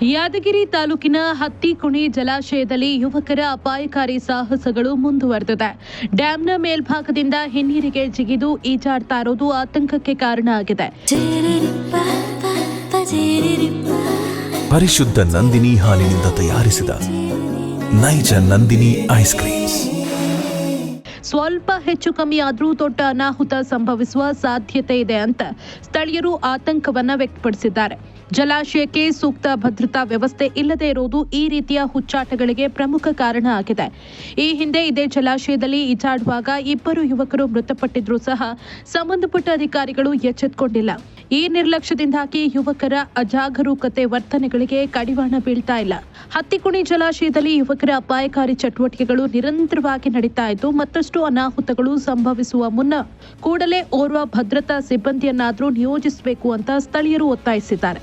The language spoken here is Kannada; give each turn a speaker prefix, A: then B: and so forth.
A: ಯಾದಗಿರಿ ತಾಲೂಕಿನ ಹತ್ತಿಕುಣಿ ಜಲಾಶಯದಲ್ಲಿ ಯುವಕರ ಅಪಾಯಕಾರಿ ಸಾಹಸಗಳು ಮುಂದುವರೆದಿದೆ. ಡ್ಯಾಂನ ಮೇಲ್ಭಾಗದಿಂದ ಹಿನ್ನೀರಿಗೆ ಜಿಗಿದು ಈಜಾಡ್ತಾ ಇರೋದು ಆತಂಕಕ್ಕೆ ಕಾರಣ ಆಗಿದೆ.
B: ಪರಿಶುದ್ಧ ನಂದಿನಿ ಹಾಲಿನಿಂದ ತಯಾರಿಸಿದ ನೈಜ ನಂದಿನಿ ಐಸ್ ಕ್ರೀಮ್ಸ್.
A: ಸ್ವಲ್ಪ ಹೆಚ್ಚು ಕಮ್ಮಿ ಆದರೂ ದೊಡ್ಡ ಅನಾಹುತ ಸಂಭವಿಸುವ ಸಾಧ್ಯತೆ ಇದೆ ಅಂತ ಸ್ಥಳೀಯರು ಆತಂಕವನ್ನ ವ್ಯಕ್ತಪಡಿಸಿದ್ದಾರೆ. ಜಲಾಶಯಕ್ಕೆ ಸೂಕ್ತ ಭದ್ರತಾ ವ್ಯವಸ್ಥೆ ಇಲ್ಲದೆ ಇರುವುದು ಈ ರೀತಿಯ ಹುಚ್ಚಾಟಗಳಿಗೆ ಪ್ರಮುಖ ಕಾರಣ ಆಗಿದೆ. ಈ ಹಿಂದೆ ಇದೇ ಜಲಾಶಯದಲ್ಲಿ ಈಜಾಡುವಾಗ 2 ಯುವಕರು ಮೃತಪಟ್ಟಿದ್ರೂ ಸಹ ಸಂಬಂಧಪಟ್ಟ ಅಧಿಕಾರಿಗಳು ಎಚ್ಚೆತ್ತುಕೊಂಡಿಲ್ಲ. ಈ ನಿರ್ಲಕ್ಷ್ಯದಿಂದಾಗಿ ಯುವಕರ ಅಜಾಗರೂಕತೆ ವರ್ತನೆಗಳಿಗೆ ಕಡಿವಾಣ ಬೀಳ್ತಾ ಇಲ್ಲ. ಹತ್ತಿಕುಣಿ ಜಲಾಶಯದಲ್ಲಿ ಯುವಕರ ಅಪಾಯಕಾರಿ ಚಟುವಟಿಕೆಗಳು ನಿರಂತರವಾಗಿ ನಡೀತಾ ಇದ್ದು ಮತ್ತಷ್ಟು ಅನಾಹುತಗಳು ಸಂಭವಿಸುವ ಮುನ್ನ ಕೂಡಲೇ ಓರ್ವ ಭದ್ರತಾ ಸಿಬ್ಬಂದಿಯನ್ನಾದರೂ ನಿಯೋಜಿಸಬೇಕು ಅಂತ ಸ್ಥಳೀಯರು ಒತ್ತಾಯಿಸಿದ್ದಾರೆ.